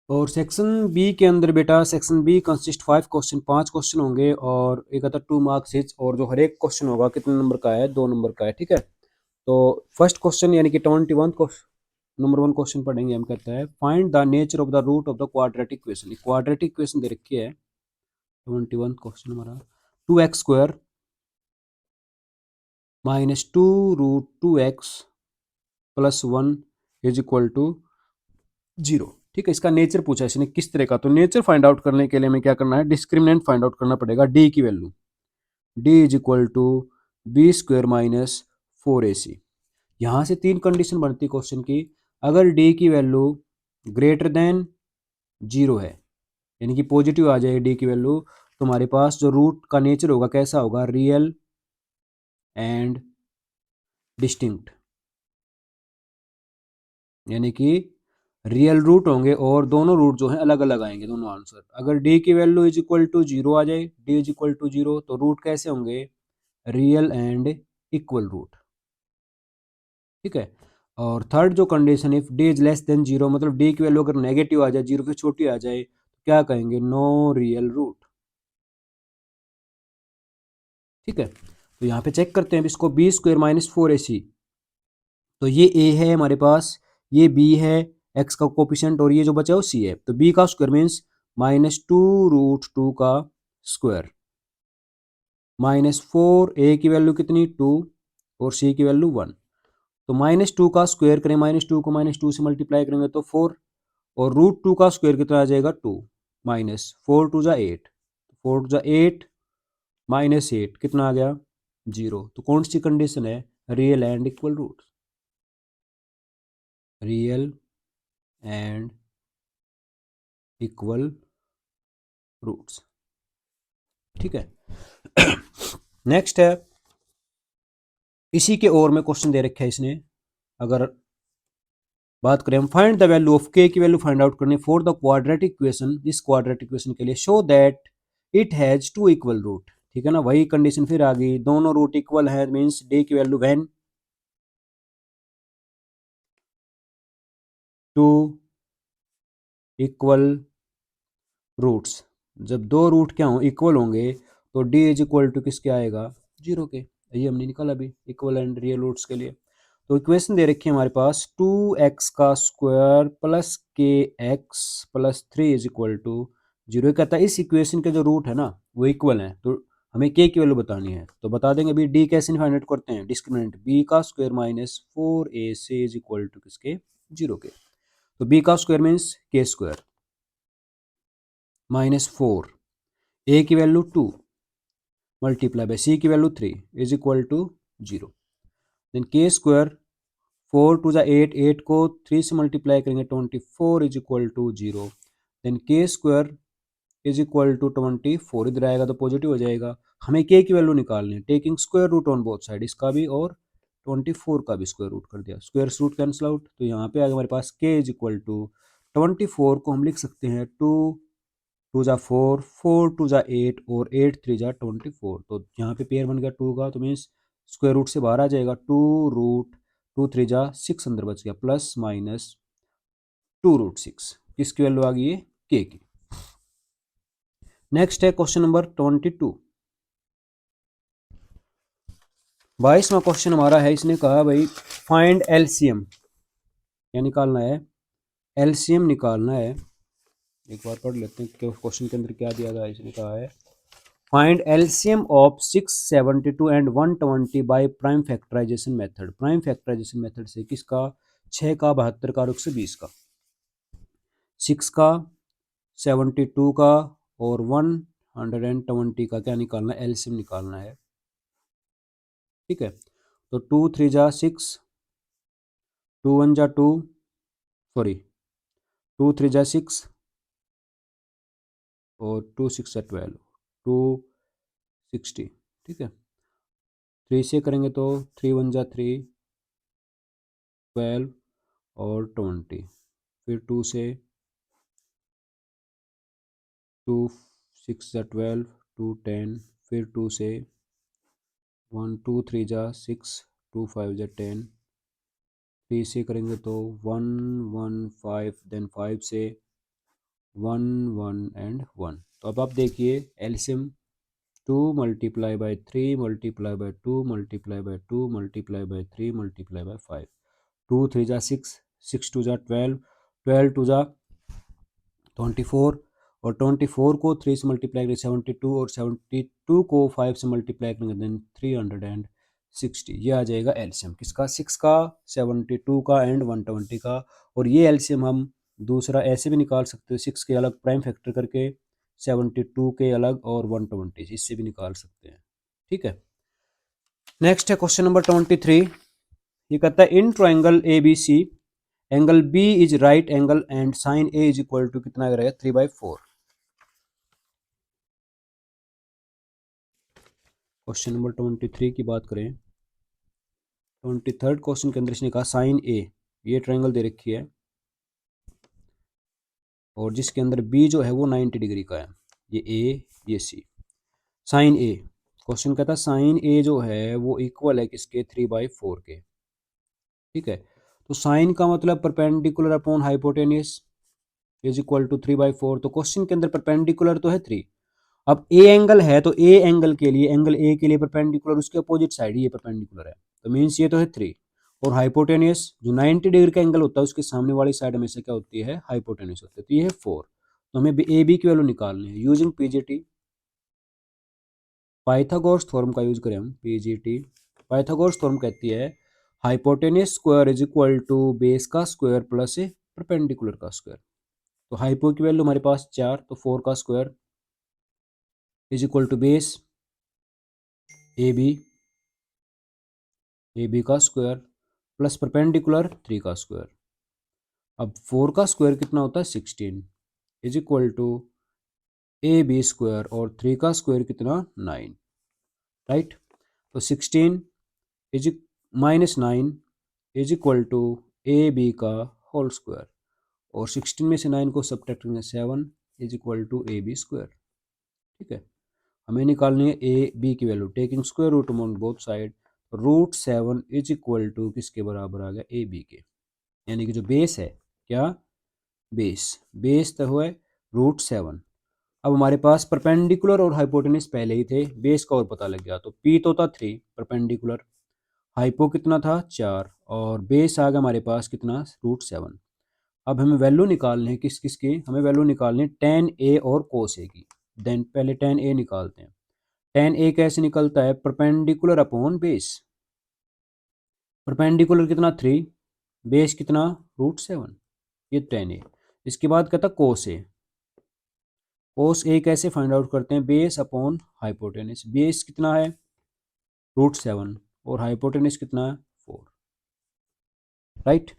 और section B के अंदर बेटा section B consist 5 question, 5 question होंगे और एक आता 2 मार्क्स इच, और जो हर एक क्वेश्चन होगा कितने नंबर का है, 2 नंबर का है। ठीक है, तो फर्स्ट क्वेश्चन यानी कि 21 नंबर 1 क्वेश्चन पढ़ेंगे हम। कहता है find the nature of the root of the quadratic equation. Quadratic equation दे रखी है 21 क्वेश्चन हमारा। 2x² minus 2√2x plus 1 is equal to 0। ठीक है, इसका नेचर पूछा है इसने किस तरह का। तो नेचर फाइंड आउट करने के लिए हमें क्या करना है, डिस्क्रिमिनेंट फाइंड आउट करना पड़ेगा। डी की value, D is equal to b² minus 4ac। यहां से 3 कंडीशन बनती क्वेश्चन की। अगर डी की वैल्यू ग्रेटर देन 0 है, यानी कि पॉजिटिव आ जाए डी की वैल्यू, तो हमारे पास जो रूट का नेचर होगा कैसा होगा, रियल एंड डिस्टिंक्ट, यानी कि रियल रूट होंगे और दोनों रूट जो है अलग अलग आएंगे दोनों आंसर। अगर डी की वैल्यू इज इक्वल टू 0 आ जाए, डी इज इक्वल टू 0, तो रूट कैसे होंगे, रियल एंड इक्वल रूट। ठीक है, और थर्ड जो condition, if D is less than 0, मतलब डी की वैल्यू अगर नेगेटिव आ जाए, 0 से छोटी आ जाए, तो क्या कहेंगे, नो रियल रूट। ठीक है, तो यहाँ पे चेक करते हैं इसको, b² माइनस 4ac। तो ये a है हमारे पास, ये b है x का कोफिशिएंट, और ये जो बचा है वो c है। तो b का स्क्वायर मीन्स -2√2 का स्क्वायर माइनस 4, a की वैल्यू कितनी 2 और c की वैल्यू 1। तो -2 का स्क्वायर करें, -2 को -2 से मल्टीप्लाई करेंगे तो 4, और √2 का स्क्वायर कितना आ जाएगा 2, माइनस 4 टू जा 8, 4 टू जा 8 माइनस 8 कितना आ गया 0। तो कौन सी कंडीशन है, real and equal root, real and equal roots. ठीक है, नेक्स्ट है, इसी के और में क्वेश्चन दे रखा है इसने। अगर बात करें हम, find the value of K की वैल्यू फाइंड आउट करनी फॉर द क्वाड्रेटिक इक्वेशन, इस क्वाड्रेटिक इक्वेशन के लिए, show that it has 2 equal root. ठीक है ना, वही कंडीशन फिर आ गई, दोनों रूट इक्वल है, मींस डी की वैल्यू व्हेन 2 इक्वल रूट्स, जब दो रूट क्या हो, इक्वल होंगे, तो डी इज इक्वल टू किसके आएगा, 0 के। ये हमने निकाला अभी इक्वल एंड रियल रूट्स के लिए। तो इक्वेशन दे रखी है हमारे पास, 2x का square plus K X plus 3 is equal to 0। कहता है इस इक्वेशन के जो रूट है ना वो इक्वल है, तो हमें के की वैल्यू बतानी है। तो बता देंगे अभी, डी कैसे फाइंड आउट करते हैं, डिस्क्रिमिनेंट बी का square minus 4ac is equal to किसके, 0 के। तो बी का square means K square -4, A की वैल्यू 2 मल्टीप्लाई बाय सी की value 3 is equal to 0। Then K square 4 two ज़ा 8, 8 को 3 से मल्टीप्लाई करेंगे 24 is equal to 0। Then K square is equal to 24, इधर आएगा तो पॉजिटिव हो जाएगा। हमें के की वैल्यू निकालनी है, taking square root on both side, इसका भी और 24 का भी स्क्वायर रूट कर दिया, स्क्वायर रूट कैंसिल आउट। तो यहाँ पे आएगा हमारे पास के इज इक्वल टू 24 को हम लिख सकते हैं 2 टू ज़ा 4, 4 टू ज़ा 8 और 8 3 ज़ा 24। तो यहाँ पे पेयर बन गया 2 का, तो मीन्स स्क्वायर रूट से बाहर आ जाएगा, 2 3 ज़ा 6 अंदर बच गया, प्लस माइनस 2√6, किसकी वैल्यू आ गई है, के की। नेक्स्ट है क्वेश्चन नंबर 22, 22वां क्वेश्चन हमारा है। इसने कहा भाई फाइंड एलसीएम, क्या निकालना है, एलसीएम निकालना है। एक बार पढ़ लेते हैं कि क्वेश्चन के अंदर क्या दिया गया है। इसने कहा है find LCM of 672 and 120 by prime factorization method. Prime factorization method से किसका, 6 का 72 का और 120 का, 6 का 72 का और 120 का क्या निकालना है, एलसीएम निकालना है। ठीक है, तो 2 3 जा 6, 2 1 जा 2, सॉरी 2 3 जा 6 और 2 6 जा 12, 260। ठीक है, 3 से करेंगे तो 3 1 जा 3, 12 और 20, फिर 2 से 2 6 जा 12, 2 10, फिर 2 से 1 2 3 जा 6, 2 5 जा 10, 3 से करेंगे तो 1 1 5, देन 5 से 1 1 एंड 1। तो अब आप देखिए LCM 2 multiply bye 3 multiply by 2 multiply by 2 multiply bye 3 multiply bye 5। 2 3 जा 6, 6 2 जा 12, 12 2 जा 24, और 24 को 3 से मल्टीप्लाई करेंगे 72, और 72 को 5 से मल्टीप्लाई करेंगे देन 360। ये आ जाएगा एलसीएम किसका, 6 का, 72 का एंड 120 का। और ये एलसीएम हम दूसरा ऐसे भी निकाल सकते हो, 6 के अलग प्राइम फैक्टर करके, 72 के अलग और 120 इससे भी निकाल सकते हैं। ठीक है, नेक्स्ट है क्वेश्चन नंबर 23। ये कहता है in triangle A B C angle B is right angle and sine A is equal to कितना रहेगा 3/4। क्वेश्चन नंबर 23 की बात करें, 23rd क्वेश्चन के अंदर इसने कहा साइन ए, ये ट्रायंगल दे रखी है और जिसके अंदर बी जो है वो 90 डिग्री का है, ये ए ये सी। साइन ए, क्वेश्चन कहता है साइन ए जो है वो इक्वल है किसके 3/4 के। ठीक है, तो साइन का मतलब perpendicular upon hypotenuse is equal to 3/4। तो क्वेश्चन के अंदर परपेंडिकुलर तो है 3, अब ए एंगल है तो ए एंगल के लिए, एंगल ए के लिए परपेंडिकुलर उसके अपोजिट साइड ये परपेंडिकुलर है, तो मीन्स ये तो है 3। और हाइपोटेनियस जो 90 डिग्री का एंगल होता है उसके सामने वाली साइड हमेशा क्या होती है, हाइपोटेनियस होती है, तो ये है 4। तो हमें ए बी की वैल्यू निकालनी है यूजिंग पीजीटी, पाइथागोरस थ्योरम का यूज करें हम। पीजीटी पाइथागोरस थ्योरम कहती है hypotenuse square is equal to base का स्क्वायर प्लस ए परपेंडिकुलर का स्क्वायर। तो हाइपो की वैल्यू हमारे पास 4, तो 4 का square is equal to base A B का स्क्वायर प्लस परपेंडिकुलर 3 का स्क्वायर। अब 4 का स्क्वायर कितना होता है 16 is equal to A B square, और 3 का स्क्वायर कितना 9, राइट। तो 16 is -9 is equal to A B का होल स्क्वायर, और 16 में से 9 को सब्ट्रैक्ट करेंगे 7 is equal to A B square. ठीक है, हमें निकालनी है ए बी की value taking square root on both side. √7 is equal to किसके बराबर आ गया ए बी के, यानी कि जो बेस है क्या, बेस तो हुआ √7। अब हमारे पास परपेंडिकुलर और हाइपोटेनियस पहले ही थे, बेस का और पता लग गया, तो पी तो था 3 परपेंडिकुलर, हाइपो कितना था 4, और बेस आ गया हमारे पास कितना √7। अब हमें वैल्यू निकालनी है किस किस की, हमें वैल्यू निकालनी है tan ए और cos ए की। देन पहले tan ए निकालते हैं। tan ए कैसे निकलता है, परपेंडिकुलर अपॉन बेस, परपेंडिकुलर कितना 3, बेस कितना √7, ये tan ए। इसके बाद कहता कोस ए, कोस ए कैसे फाइंड आउट करते हैं, बेस अपॉन हाइपोटेनिस, बेस कितना है √7 और हाइपोटेनिस कितना है 4, राइट।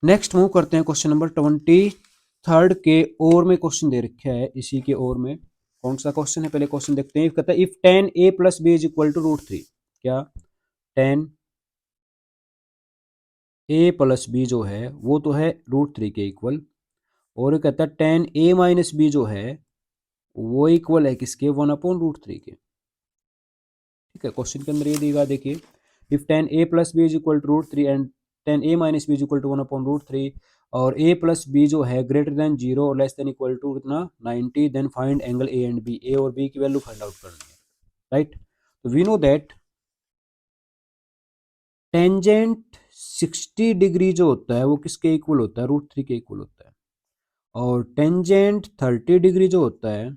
नेक्स्ट मूव करते हैं क्वेश्चन नंबर 23rd के और में क्वेश्चन दे रखा है, इसी के और में कौन सा क्वेश्चन है पहले क्वेश्चन देखते हैं। कहता है if tan a plus B is equal to √3, क्या tan a प्लस बी जो है वो तो है √3 के इक्वल, और कहता है tan a माइनस बी जो है वो इक्वल है किसके 1/√3 के। ठीक है, क्वेश्चन के अंदर ये दिया देखिए if tan a plus B is equal to √3 and tan a minus B is equal to 1/√3, और a प्लस बी जो है ग्रेटर देन 0 और लेस देन इक्वल टू कितना 90, then find angle A and B, A और B की value find out करनी है, right. तो we know that tangent 60 degree जो होता है वो किसके इक्वल होता है, √3 के इक्वल होता है, और टेंजेंट 30 डिग्री जो होता है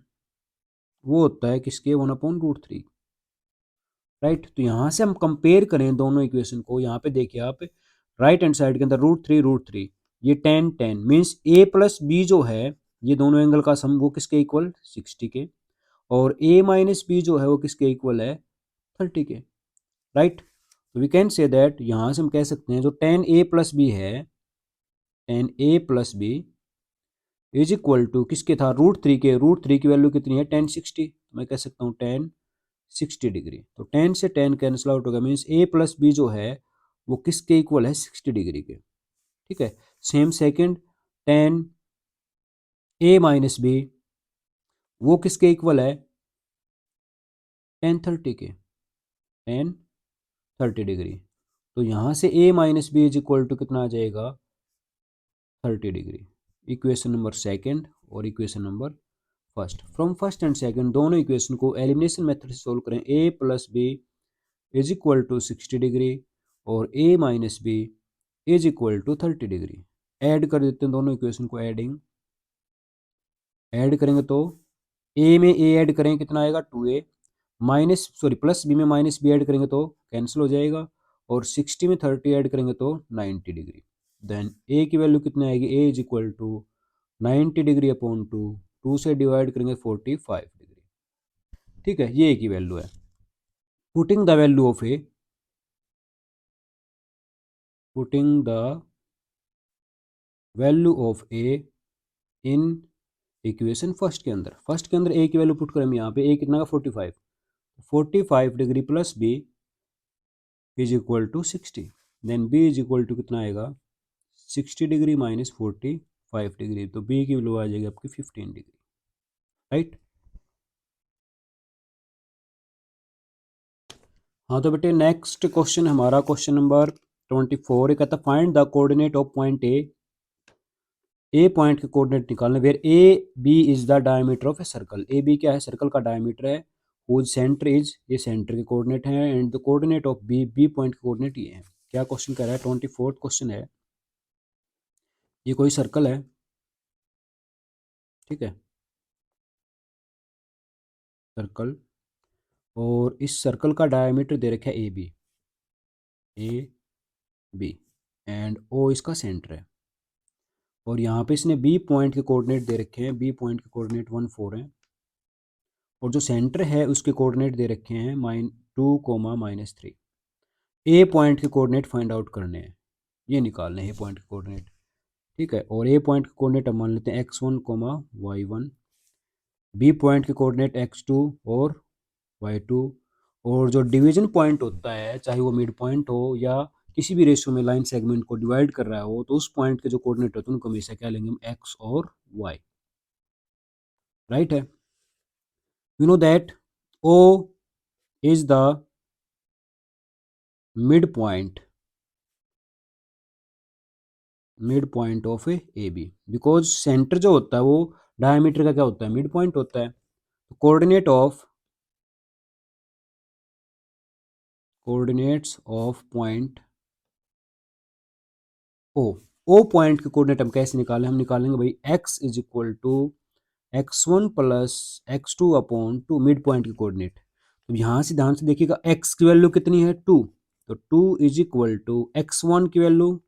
वो होता है किसके 1/√3, राइट। तो यहाँ से हम कंपेयर करें दोनों इक्वेशन को, यहाँ पे देखिए आप राइट हैंड साइड के अंदर √3 ये tan means a plus B जो है ये दोनों एंगल का सम वो किसके इक्वल 60 के, और a माइनस बी जो है वो किसके इक्वल है 30 के, राइट। तो वी कैन से दैट यहाँ से हम कह सकते हैं जो tan a प्लस बी है, tan a plus B is equal to किसके था √3 के, √3 की वैल्यू कितनी है tan 60, तो मैं कह सकता हूँ tan 60 डिग्री। तो tan से tan कैंसिल आउट होगा, मीन्स a प्लस बी जो है वो किसके इक्वल है 60 डिग्री के। ठीक है, same second tan a minus B वो किसके इक्वल है tan 30 के, tan 30 डिग्री। तो यहाँ से a minus B is equal to कितना आ जाएगा 30 डिग्री, इक्वेशन नंबर सेकंड और equation number first. From first and second दोनों इक्वेशन को एलिमिनेशन मेथड से सोल्व करें। A plus B is equal to 60 degree और A minus B is equal to 30 degree. Add कर देते हैं दोनों इक्वेशन को। ऐड करेंगे तो ए में ए ऐड करेंगे कितना आएगा 2a, प्लस बी में माइनस बी ऐड करेंगे तो कैंसिल हो जाएगा, और 60 में 30 ऐड करेंगे तो 90 डिग्री। देन ए की वैल्यू कितनी आएगी, A is equal to 90 degree upon 2 से डिवाइड करेंगे 45 डिग्री। ठीक है, ये ए की वैल्यू है। Putting the value of A, putting the value of A in equation first के अंदर। फर्स्ट के अंदर ए की वैल्यू पुट करें हम यहाँ पे। ए कितना का 45 degree plus B is equal to 60। Then B is equal to कितना आएगा 60 डिग्री माइनस 45 डिग्री, तो बी की वैल्यू आ जाएगी आपकी 15 डिग्री। राइट। हाँ तो बेटे नेक्स्ट क्वेश्चन हमारा क्वेश्चन नंबर 24 कहता find the coordinate of point A point के कोऑर्डिनेट निकालने where A B is the diameter of a circle. A B क्या है, सर्कल का डायमीटर है। हुज सेंटर इज, ये सेंटर के कोऑर्डिनेट है। And the coordinate of B, B point के कोऑर्डिनेट ये है। क्या क्वेश्चन कह रहा है, 24 क्वेश्चन है। ये कोई सर्कल है, ठीक है, सर्कल, और इस सर्कल का डायमीटर दे रखा है ए बी एंड ओ इसका सेंटर है। और यहाँ पे इसने बी पॉइंट के कोऑर्डिनेट दे रखे हैं। बी पॉइंट के कोऑर्डिनेट 1 4 हैं, और जो सेंटर है उसके कोऑर्डिनेट दे रखे हैं -2, -3। ए पॉइंट के कोऑर्डिनेट फाइंड आउट करने हैं, ये निकालने हैं ए पॉइंट के कोऑर्डिनेट। ठीक है, और ए पॉइंट के कोऑर्डिनेट हम मान लेते हैं x1, y1। बी पॉइंट के कोऑर्डिनेट x2 और y2। और जो डिवीजन पॉइंट होता है, चाहे वो मिड पॉइंट हो या किसी भी रेशियो में लाइन सेगमेंट को डिवाइड कर रहा हो, तो उस पॉइंट के जो कोऑर्डिनेट होते हैं उनको हमेशा क्या लेंगे हम, x और y। राइट है। You know that O is the midpoint of a AB, because centre जो होता है वो डायमीटर का क्या होता है, मिड पॉइंट होता है। Coordinates of point O point के कोऑर्डिनेट हम कैसे निकालें, हम निकालेंगे भाई x is equal to x1 plus x2 upon 2, mid point के कोऑर्डिनेट। तो यहाँ से ध्यान से देखिएगा, x की वैल्यू कितनी है 2, तो 2 इज इक्वल टू x1 की वैल्यू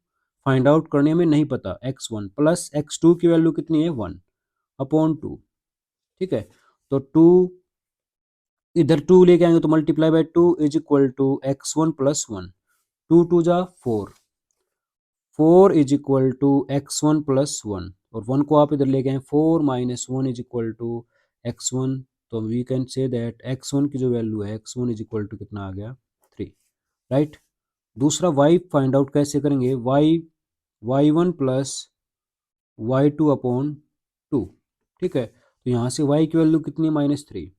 फाइंड आउट करने में नहीं पता, x1 प्लस x2 की वैल्यू कितनी है 1 अपॉन 2। ठीक है, तो 2 इधर 2 लेके आएंगे तो multiply by 2 is equal to x1 plus 1। 2 2 जा 4, 4 is equal to x1 plus 1, और 1 को आप इधर लेके आए 4 minus 1 is equal to x1। तो we can say that x1 की जो वैल्यू है x1 इज इक्वल टू कितना आ गया 3। राइट। दूसरा y फाइंड आउट कैसे करेंगे, y1 प्लस y2 अपॉन 2। ठीक है, तो यहाँ से y की वैल्यू कितनी है -3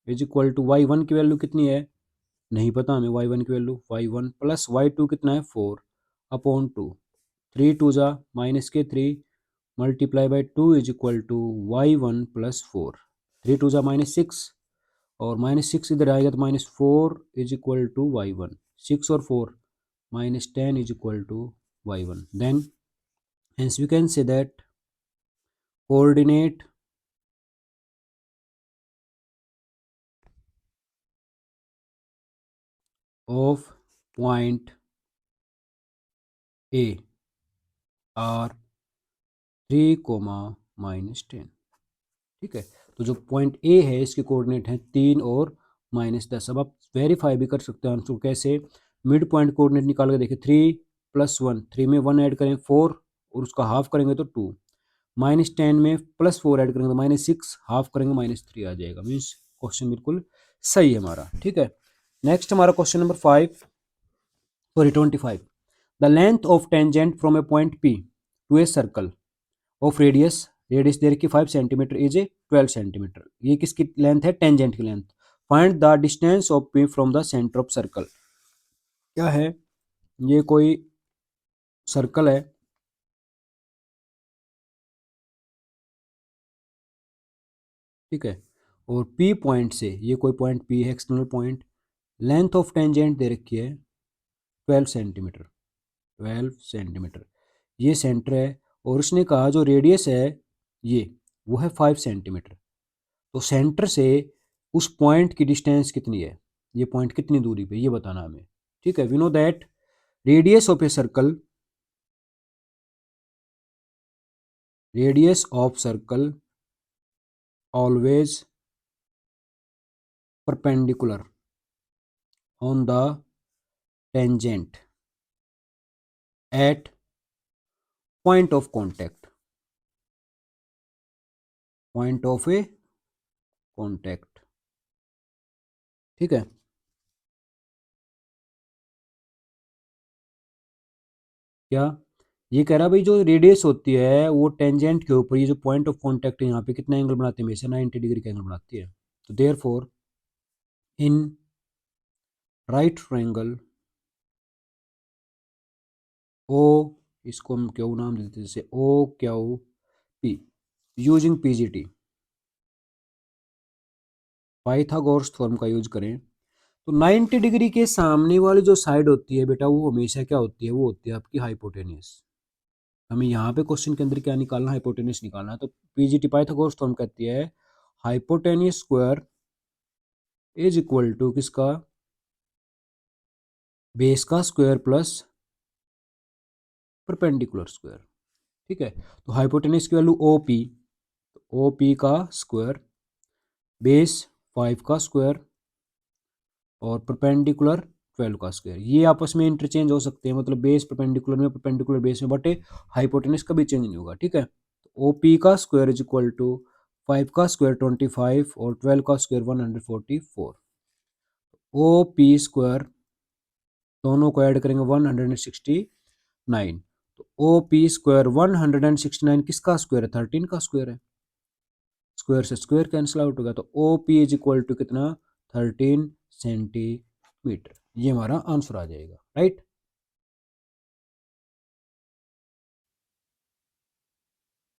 इज इक्वल टू y1 की वैल्यू कितनी है नहीं पता हमें, y1 की वैल्यू y1 प्लस y2 कितना है 4 अपॉन 2। 3 2 जा -3 multiply by 2 is equal to y1 plus 4। 3 2 जा -6, और -6 इधर आएगा तो -4 इज इक्वल टू y1। 6 और 4 -10 is equal to y1। Then hence we can say that coordinate of point A are 3, -10। ठीक है, तो जो पॉइंट ए है इसके कोऑर्डिनेट हैं 3 और -10। अब आप वेरीफाई भी कर सकते हैं आंसर कैसे, मिड पॉइंट कोऑर्डिनेट निकाल के देखिए, 3 + 1, 3 में 1 ऐड करें 4, और उसका हाफ करेंगे तो 2, -10 में +4 ऐड करेंगे तो -6, हाफ करेंगे -3 आ जाएगा। मीन्स क्वेश्चन बिल्कुल सही है हमारा। ठीक है, नेक्स्ट हमारा question number 25। The length of tangent from a point P to a circle of radius दे रखी 5 सेंटीमीटर इज ए 12 सेंटीमीटर। ये किसकी लेंथ है, टेंजेंट की length. Find the distance of P from the centre of circle. क्या है, ये कोई सर्कल है, ठीक है। और पी पॉइंट से, ये कोई पॉइंट पी है external point, length of tangent दे रखी है 12 सेंटीमीटर, 12 सेंटीमीटर, ये सेंटर है। और उसने कहा जो रेडियस है ये वो है 5 सेंटीमीटर। तो सेंटर से उस पॉइंट की डिस्टेंस कितनी है, ये पॉइंट कितनी दूरी पे, ये बताना हमें। ठीक है, we know that radius of a circle, radius of circle always perpendicular on the tangent at point of contact, point of a contact. ठीक है, क्या ये कह रहा भाई जो रेडियस होती है वो टेंजेंट के ऊपर, ये जो पॉइंट ऑफ कांटेक्ट है यहाँ पे कितना एंगल बनाती है, हमेशा 90 डिग्री का एंगल बनाती है। तो therefore in right triangle O, इसको हम क्यू नाम देते हैं, जैसे O Q P, using PGT, Pythagoras theorem का यूज करें, तो 90 डिग्री के सामने वाली जो साइड होती है बेटा वो हमेशा क्या होती है, वो होती है आपकी हाइपोटेनियस। हमें यहाँ पे क्वेश्चन के अंदर क्या निकालना, हाइपोटेनियस निकालना है। तो पीजीटी पाइथागोरस थ्योरम कहती है hypotenuse square is equal to किसका, बेस का स्क्वायर प्लस परपेंडिकुलर स्क्वायर। ठीक है, तो हाइपोटेनियस की value O P, O P का स्क्वायर, बेस 5 का स्क्वायर और परपेंडिकुलर 12 का स्क्वायर, ये आपस में इंटरचेंज हो सकते हैं, मतलब बेस परपेंडिकुलर में, परपेंडिकुलर बेस में, बट हाइपोटेनियस कभी चेंज नहीं होगा। ठीक है, तो ओ पी का स्क्वायर इज इक्वल टू 5 का स्क्वायर 25 और 12 का स्क्वायर 144। ओ पी स्क्वायर दोनों को ऐड करेंगे 169। तो ओ पी स्क्वायर 169 किसका स्क्वायर है, 13 का स्क्वायर है। स्क्वायर से स्क्वायर कैंसिल आउट होगा, तो O P is equal to कितना, 13 सेंटीमीटर। ये हमारा आंसर आ जाएगा, राइट।